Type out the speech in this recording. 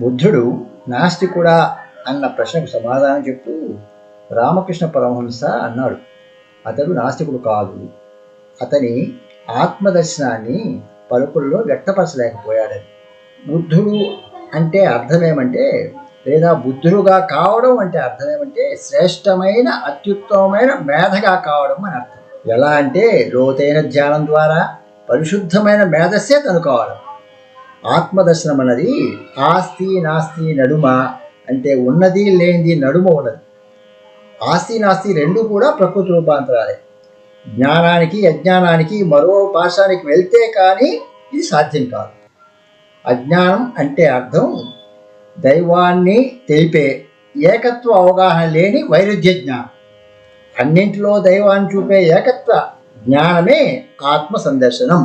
బుద్ధుడు నాస్తికుడా అన్న ప్రశ్నకు సమాధానం చెప్తూ రామకృష్ణ పరమహంస అన్నాడు, అతడు నాస్తికుడు కాదు, అతని ఆత్మదర్శనాన్ని పలుకుల్లో వ్యక్తపరచలేకపోయాడని. బుద్ధుడు అంటే అర్థమేమంటే, లేదా బుద్ధుడుగా కావడం అంటే అర్థమేమంటే శ్రేష్టమైన అత్యుత్తమమైన మేధగా కావడం అని అర్థం. ఎలా అంటే లోతైన ధ్యానం ద్వారా పరిశుద్ధమైన మేధస్సే కనుకోవడం. ఆత్మదర్శనం అన్నది ఆస్తి నాస్తి నడుమ, అంటే ఉన్నది లేనిది నడుమ ఉన్నది. ఆస్తి నాస్తి రెండు కూడా ప్రకృతి రూపాంతరాలే. జ్ఞానానికి అజ్ఞానానికి మరో పాశానికి వెళ్తే కానీ ఇది సాధ్యం కాదు. అజ్ఞానం అంటే అర్థం దైవాన్ని తెలిపే ఏకత్వ అవగాహన లేని వైరుధ్య జ్ఞానం. అన్నింటిలో దైవాన్ని చూపే ఏకత్వ జ్ఞానమే ఆత్మ సందర్శనం.